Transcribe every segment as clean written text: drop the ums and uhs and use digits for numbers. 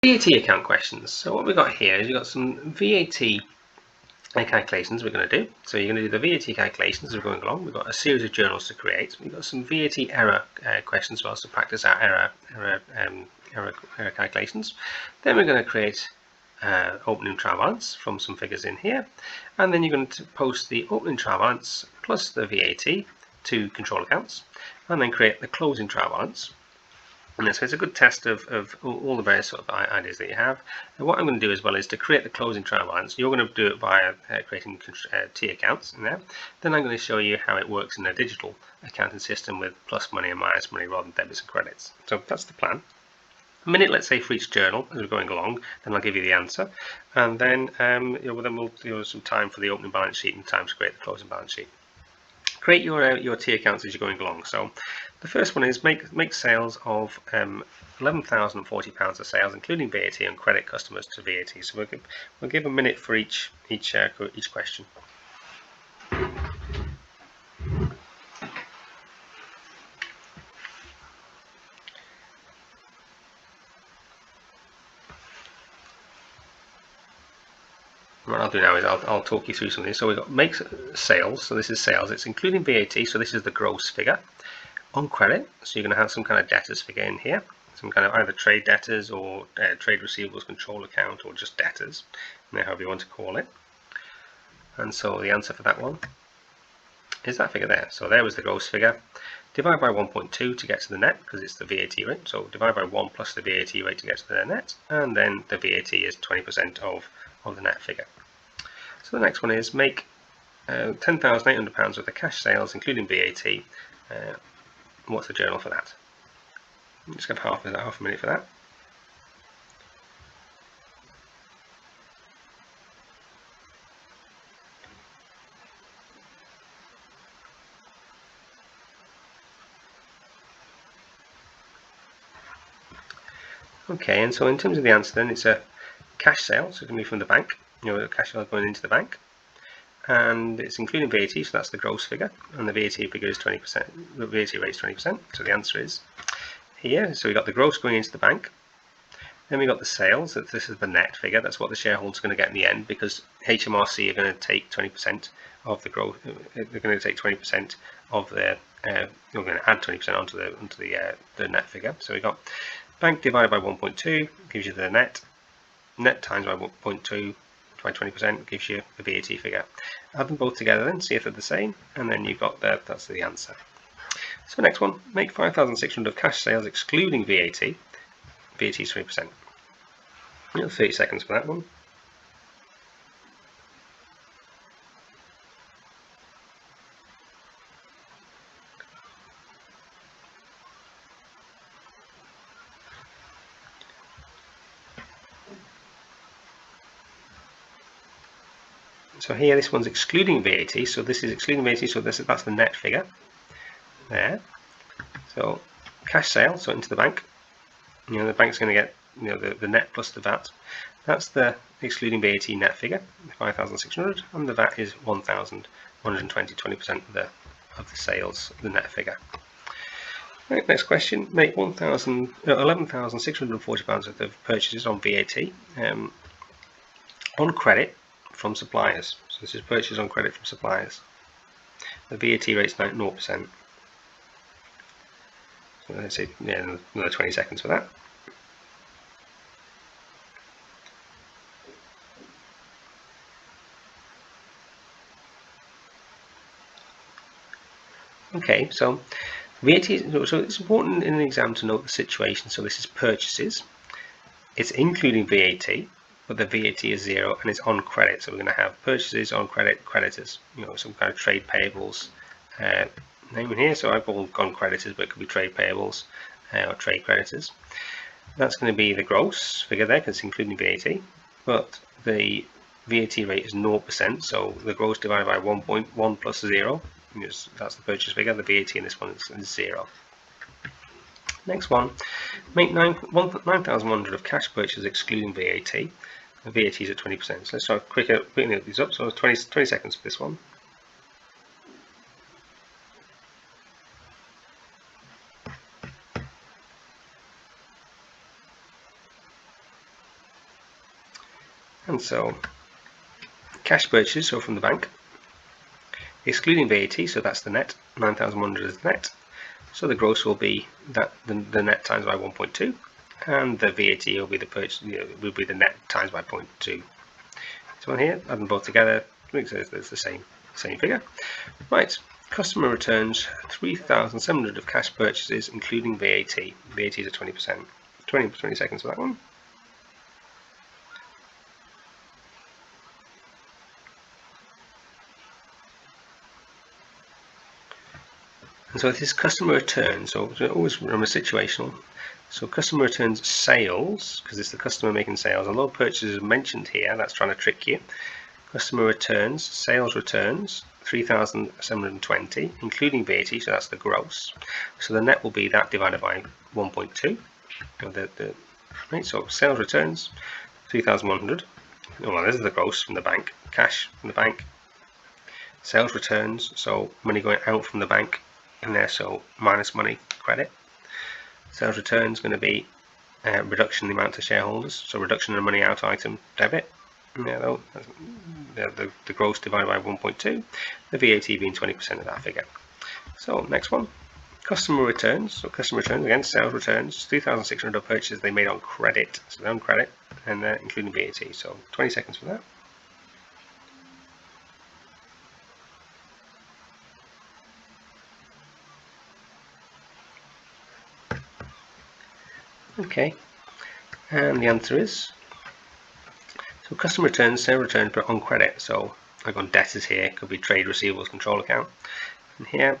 VAT account questions. So what we've got here is we've got some VAT calculations we're going to do. So you're going to do the VAT calculations as we're going along. We've got a series of journals to create. We've got some VAT error questions as well, to practice our error calculations. Then we're going to create opening trial balance from some figures in here, and then you're going to post the opening trial balance plus the VAT to control accounts, and then create the closing trial balance. And so it's a good test of all the various sort of ideas that you have. And what I'm going to do as well is to create the closing trial balance. You're going to do it via creating T accounts in there. Then I'm going to show you how it works in a digital accounting system with plus money and minus money rather than debits and credits. So that's the plan. A minute, let's say, for each journal as we're going along. Then I'll give you the answer, and then we'll do some time for the opening balance sheet and time to create the closing balance sheet. Create your T accounts as you're going along. So the first one is make sales of £11,040 of sales, including VAT, and credit customers to VAT. So we'll give a minute for each question. What I'll do now is I'll talk you through something. So we've got make sales. So this is sales. It's including VAT. So this is the gross figure. On credit, so you're going to have some kind of debtors figure in here, some kind of either trade debtors or trade receivables control account, or just debtors, however you want to call it. And so the answer for that one is that figure there. So there was the gross figure. Divide by 1.2 to get to the net, because it's the VAT rate. So divide by 1 plus the VAT rate to get to the net, and then the VAT is 20% of the net figure. So the next one is make £10,800 worth of cash sales, including VAT. What's the journal for that? Just give half a minute for that. Okay, and so in terms of the answer, then it's a cash sale, so it can be from the bank. Cash sale going into the bank, and it's including VAT, so that's the gross figure, and the VAT figure is 20%. The VAT rate is 20%. So the answer is here. So we got the gross going into the bank. Then we got the sales. So this is the net figure. That's what the shareholders are going to get in the end, because HMRC are going to take 20% of the growth. They're going to take 20% of their. You're going to add 20% onto the net figure. So we got bank divided by 1.2 gives you the net. Net times by 1.2 by 20% gives you the VAT figure. Add them both together then, see if they're the same, and then you've got that's the answer. So next one, make 5,600 of cash sales excluding VAT. VAT is 20%. 30 seconds for that one. So here, this one's excluding VAT, so this is excluding VAT, so that's the net figure there. So cash sale, so into the bank. The bank's going to get the net plus the VAT. That's the excluding VAT net figure, 5,600, and the VAT is 1,120, 20% of the sales, the net figure. Right, next question: make £11,640 worth of purchases on VAT on credit from suppliers. So this is purchase on credit from suppliers. The VAT rate is 0%. So let's say another 20 seconds for that. Okay, so VAT. So it's important in an exam to note the situation. So this is purchases. It's including VAT. But the VAT is 0 and it's on credit, so we're going to have purchases on credit, creditors, some kind of trade payables name in here. So I've all gone creditors, but it could be trade payables or trade creditors. That's going to be the gross figure there, because it's including VAT, but the VAT rate is 0%, so the gross divided by 1.1 plus 0, that's the purchase figure. The VAT in this one is 0. Next one, make 9,100 of cash purchases excluding VAT. The VAT is at 20%. So let's try quickly look these up. So 20 seconds for this one. And so cash purchases, so from the bank, excluding VAT, so that's the net, 9,100 is the net. So the gross will be that the net times by 1.2, and the VAT will be the purchase, will be the net times by 0.2. So on here, add them both together, makes it the same figure. Right, customer returns 3,700 of cash purchases, including VAT. VAT is at 20%. 20 seconds for that one. And so this is customer returns, so always remember situational. So customer returns sales, because it's the customer making sales. Although purchases are mentioned here, that's trying to trick you. Customer returns, sales returns, 3,720, including VAT, so that's the gross. So the net will be that divided by 1.2. Right, so sales returns, 3,100. Well, this is the gross from the bank, cash from the bank. Sales returns, so money going out from the bank in there, so minus money, credit. Sales return is going to be reduction in the amount to shareholders, so reduction in the money out item, debit. The gross divided by 1.2, the VAT being 20% of that figure. So next one, customer returns. So customer returns, again, sales returns, 3,600 of purchases they made on credit, so they're on credit, and including VAT. So 20 seconds for that. Okay, and the answer is, so customer returns, sale returns, but on credit. So I've got debtors here, could be trade receivables control account, and here,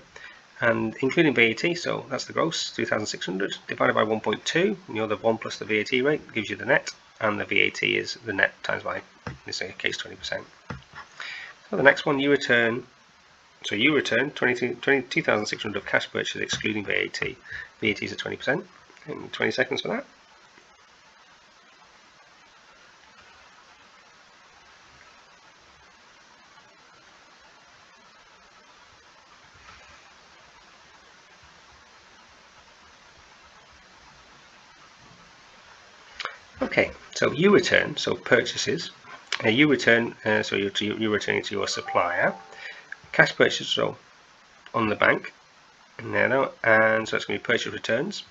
and including VAT, so that's the gross, 3,600 divided by 1.2, the 1 plus the VAT rate gives you the net, and the VAT is the net times by, in this case, 20%. So the next one, you return 22,600 of cash purchases excluding VAT. VAT is at 20%. In 20 seconds for that. Okay, so you return, so purchases. You return, so you're returning to your supplier. Cash purchases, so on the bank. And so it's going to be purchase returns.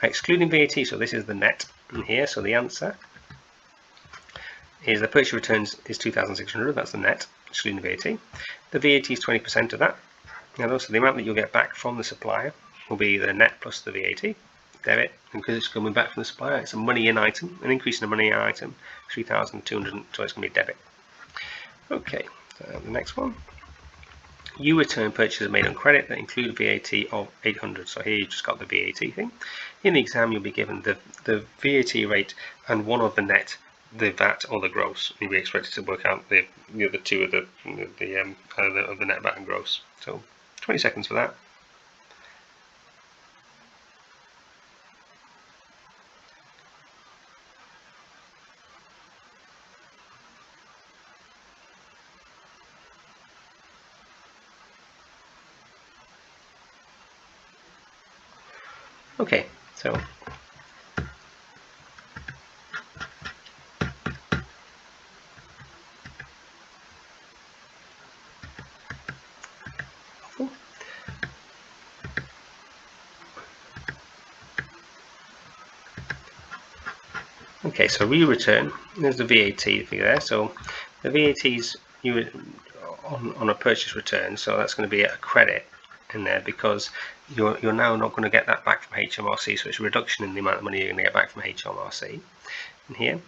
Excluding VAT, so this is the net in here, so the answer is the purchase returns is 2,600, that's the net, excluding the VAT. The VAT is 20% of that. And also the amount that you'll get back from the supplier will be the net plus the VAT, debit, and because it's coming back from the supplier, it's a money in item, an increase in the money in item, 3,200, so it's going to be debit. Okay, so the next one. You return purchases made on credit that include VAT of 800. So here you just got the VAT thing. In the exam, you'll be given the VAT rate and one of the net, the VAT or the gross. You'll be expected to work out the other two of the net, VAT, and gross. So 20 seconds for that. Okay, so okay, so re-return, there's the VAT figure there. So the VAT's on a purchase return, so that's going to be a credit in there because you're now not going to get that back from HMRC, so it's a reduction in the amount of money you're going to get back from HMRC. In here,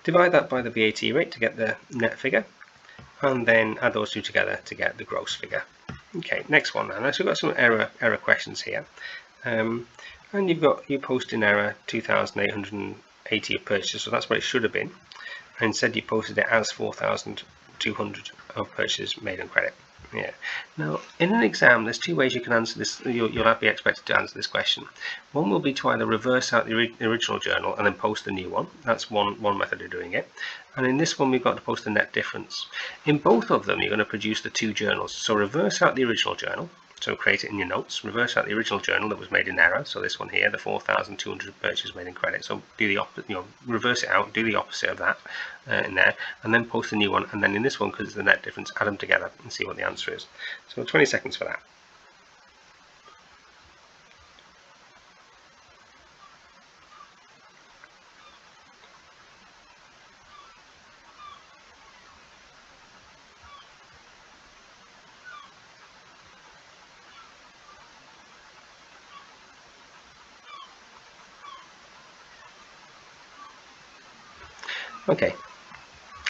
divide that by the VAT rate to get the net figure, and then add those two together to get the gross figure. Okay, next one now. So we've got some error questions here, and you post in error 2,880 of purchases, so that's what it should have been, and instead you posted it as 4,200 of purchases made on credit. Yeah. Now, in an exam, there's two ways you can answer this. You'll have to be expected to answer this question. One will be to either reverse out the original journal and then post the new one. That's one method of doing it. And in this one, we've got to post the net difference. In both of them, you're going to produce the two journals. So reverse out the original journal So create it in your notes, reverse out the original journal that was made in error, so this one here, the 4,200 purchase made in credit. So do the opposite, reverse it out, do the opposite of that in there, and then post a new one, and then in this one, because it's the net difference, add them together and see what the answer is. So 20 seconds for that. Okay,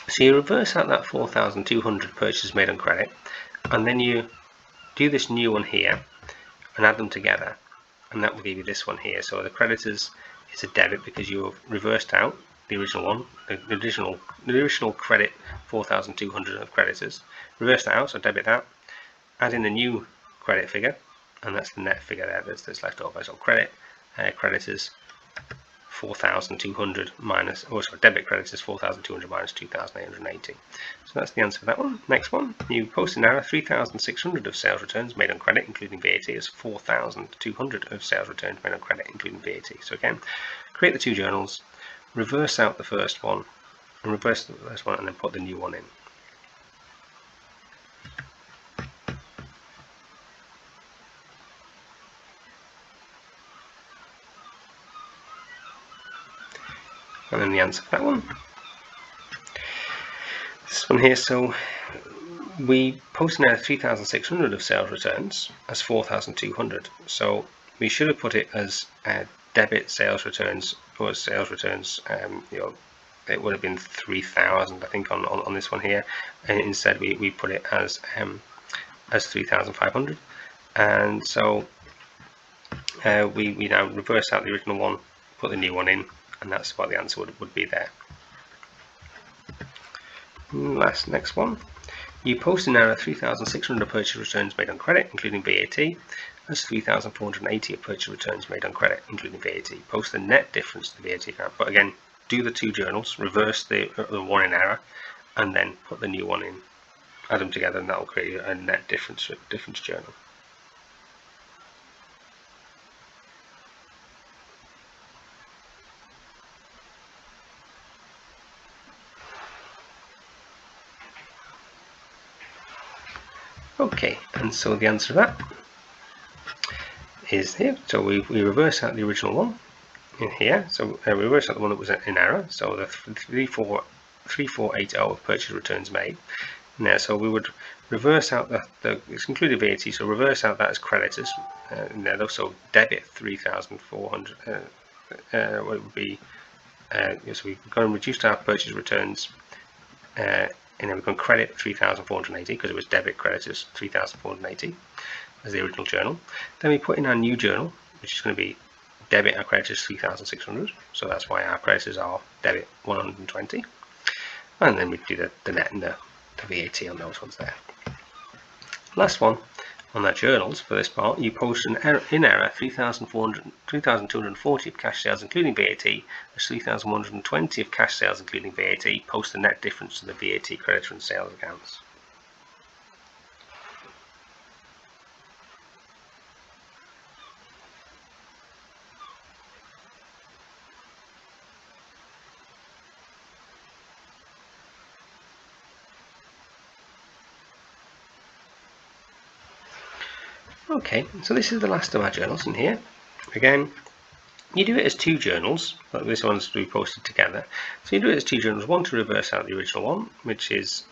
so you reverse out that 4,200 purchases made on credit, and then you do this new one here and add them together, and that will give you this one here. So the creditors is a debit because you have reversed out the original one, the original credit 4,200 of creditors, reverse that out, so debit that, add in the new credit figure, and that's the net figure there that's left over. So credit creditors 4,200 minus, debit creditors 4,200 minus 2,880. So that's the answer for that one. Next one, you post an error 3,600 of sales returns made on credit including VAT as 4,200 of sales returns made on credit including VAT. So again, create the two journals, reverse out the first one, and reverse the first one, and then put the new one in. And then the answer for that one. This one here, so we post an error 3,600 of sales returns as 4,200. So we should have put it as debit sales returns, or sales returns, it would have been 3,000 I think on this one here, and instead we put it as 3,500, and so we now reverse out the original one, put the new one in, and that's what the answer would be there. Next one, you post an error 3,600 of purchase returns made on credit including VAT as 3,480 of purchase returns made on credit including VAT. Post the net difference to the VAT account, but again, do the two journals, reverse the one in error, and then put the new one in, add them together, and that will create a net difference journal. Okay, and so the answer to that is here. So we reverse out the original one in here. So we reverse out the one that was in error. So the 3480 of purchase returns made. Now, so we would reverse out it's included VAT. So reverse out that as creditors. And then also debit 3,400. What it would be? So we're going to reduce our purchase returns. And then we're going to credit 3,480 because it was debit creditors 3,480 as the original journal. Then we put in our new journal, which is going to be debit our creditors 3,600. So that's why our creditors are debit 120. And then we do the net and the VAT on those ones there. Last one on our journals for this part, you post an error, in error 3,240 of cash sales including VAT as 3,120 of cash sales including VAT. Post the net difference to the VAT creditor and sales accounts. Okay, so this is the last of our journals in here. Again, you do it as two journals, but this one's to be posted together. So you do it as two journals, one to reverse out the original one, which is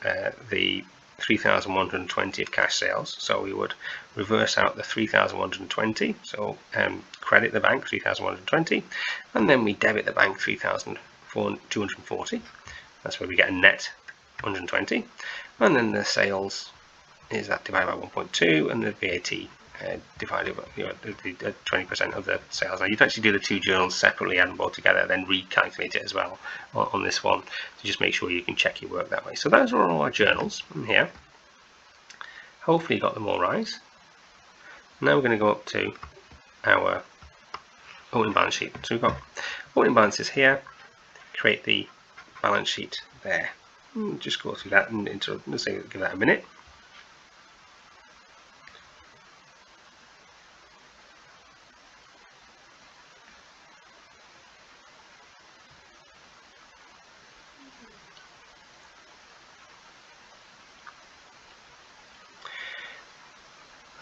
the 3,120 of cash sales. So we would reverse out the 3,120, so credit the bank 3,120, and then we debit the bank 3,240. That's where we get a net 120, and then the sales is that divided by 1.2, and the VAT divided by 20% of the sales. Now you'd actually do the two journals separately, add them both together, then recalculate it as well on this one to just make sure you can check your work that way. So those are all our journals in here. Hopefully you got them all right. Now we're going to go up to our opening balance sheet. So we've got opening balances here, create the balance sheet there. Just go through that and let's say give that a minute.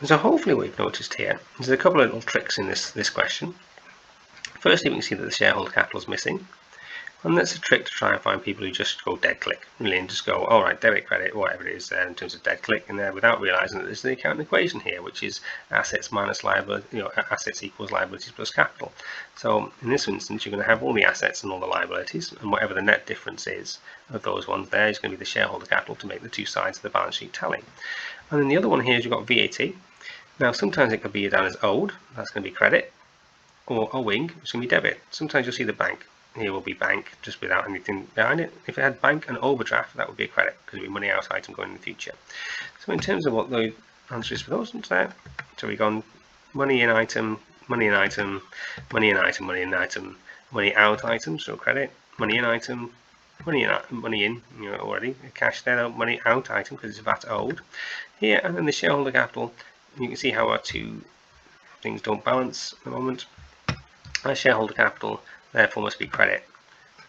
And so hopefully what you've noticed here is there's a couple of little tricks in this question. Firstly, we can see that the shareholder capital is missing. And that's a trick to try and find people who just go dead click, really, and just go, all right, debit, credit, whatever it is there in terms of dead click, and without realizing that there's the accounting equation here, which is assets minus liability, assets equals liabilities plus capital. So in this instance, you're going to have all the assets and all the liabilities, and whatever the net difference is of those ones there is going to be the shareholder capital to make the two sides of the balance sheet tally. And then the other one here is you've got VAT. Now sometimes it could be down as owed, that's going to be credit, or owing, which is going to be debit. Sometimes you'll see the bank. Here will be bank, just without anything behind it. If it had bank and overdraft, that would be a credit, because it would be money out item going in the future. So in terms of what the answer is for those ones there, so we've gone money in item, money in item, money in item, money in item, money out item, so credit, money in item, money in, already, cash there, money out item, because it's VAT owed. Here, and then the shareholder capital, you can see how our two things don't balance at the moment. Our shareholder capital therefore must be credit.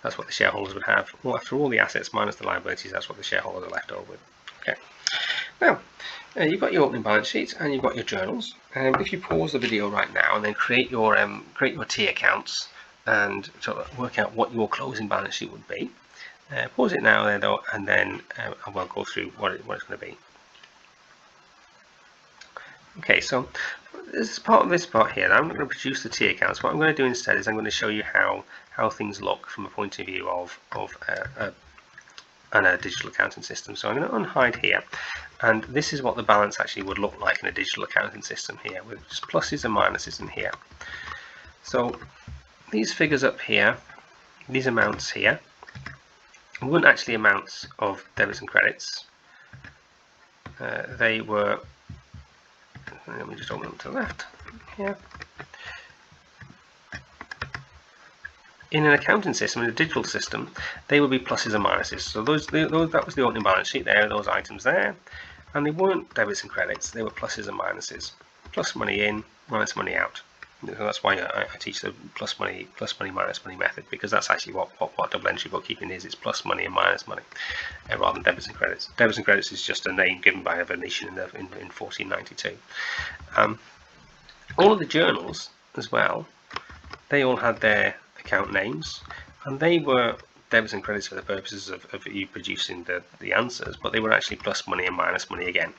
That's what the shareholders would have. Well, after all the assets minus the liabilities, that's what the shareholders are left over with. Okay. Now, you've got your opening balance sheet and you've got your journals. If you pause the video right now and then create your T accounts and sort of work out what your closing balance sheet would be. Pause it now there though, and then I will go through what it's going to be. Okay, so as part of this part here, I'm not going to produce the T accounts. What I'm going to do instead is I'm going to show you how things look from a point of view of a digital accounting system. So I'm going to unhide here, and this is what the balance actually would look like in a digital accounting system here, with just pluses and minuses in here. So these figures up here, these amounts here, weren't actually amounts of debits and credits. They were, let me just open them to the left here. In an accounting system, in a digital system, they would be pluses and minuses. So that was the opening balance sheet there, those items there, and they weren't debits and credits, they were pluses and minuses. Plus money in, minus money out. So that's why I teach the plus money, minus money method, because that's actually what double entry bookkeeping is. It's plus money and minus money, rather than debits and credits. Debits and credits is just a name given by a Venetian in 1492. All of the journals as well, they all had their account names, and they were debits and credits for the purposes of you producing the answers, but they were actually plus money and minus money again.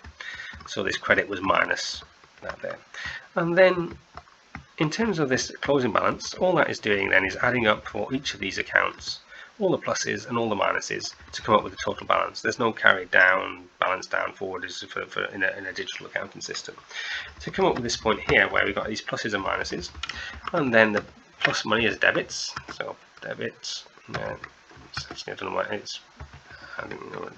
So this credit was minus that there. And then in terms of this closing balance, all that is doing then is adding up for each of these accounts, all the pluses and all the minuses, to come up with the total balance. There's no carry down, balance down, forward in a digital accounting system. To come up with this point here where we've got these pluses and minuses, and then the plus money is debits, so debits, I don't know what it's, I don't know.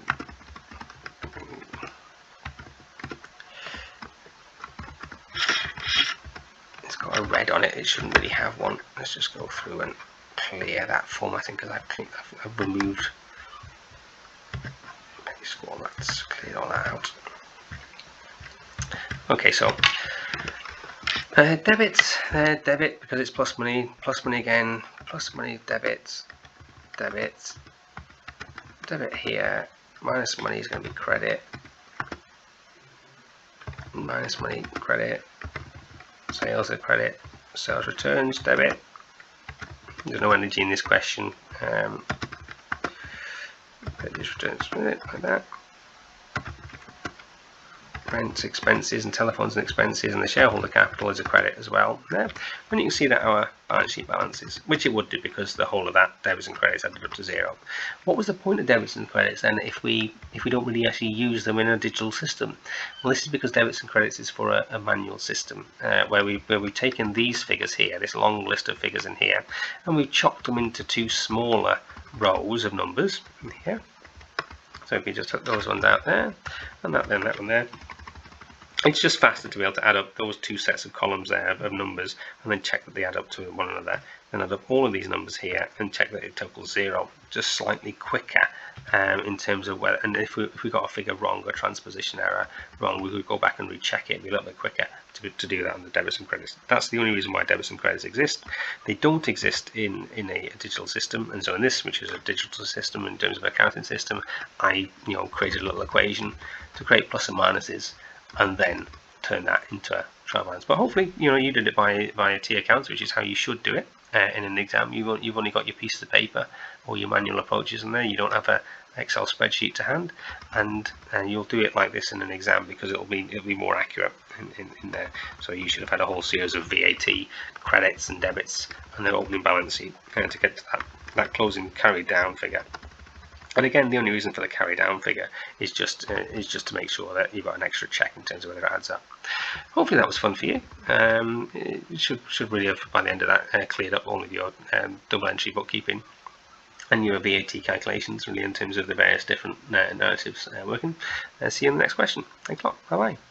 It's got a red on it, it shouldn't really have one. Let's just go through and clear that formatting, because I've removed baseball, that's cleared all that out. Okay, so debits, debit because it's plus money again, plus money, debit here, minus money is going to be credit, minus money, credit, sales are credit, sales returns, debit. There's no energy in this question. Purchase returns, like that. Rents, expenses, and telephones and expenses, and the shareholder capital is a credit as well. There, and you can see that our balance sheet balances, which it would do because the whole of that debits and credits added up to zero. What was the point of debits and credits then if we don't really actually use them in a digital system? Well, this is because debits and credits is for a manual system where we've taken these figures here, this long list of figures in here, and we've chopped them into two smaller rows of numbers in here. So if you just took those ones out there, and that one there. It's just faster to be able to add up those two sets of columns there of numbers and then check that they add up to one another. Then add up all of these numbers here and check that it totals zero. Just slightly quicker in terms of whether, and if we got a figure wrong, a transposition error wrong, we would go back and recheck it. It'd be a little bit quicker to do that on the debits and credits. That's the only reason why debits and credits exist. They don't exist in a digital system, and so in this, which is a digital system in terms of accounting system, I created a little equation to create plus and minuses, and then turn that into a trial balance. But hopefully, you did it via T accounts, which is how you should do it in an exam. You've only got your pieces of paper or your manual approaches in there. You don't have a Excel spreadsheet to hand, and you'll do it like this in an exam because it'll be more accurate in there. So you should have had a whole series of VAT credits and debits and their opening balance sheet to get to that closing carried down figure. And again, the only reason for the carry down figure is just to make sure that you've got an extra check in terms of whether it adds up. Hopefully that was fun for you. It should really have, by the end of that, cleared up all of your double entry bookkeeping and your VAT calculations, really, in terms of the various different narratives working. See you in the next question. Thanks a lot. Bye bye.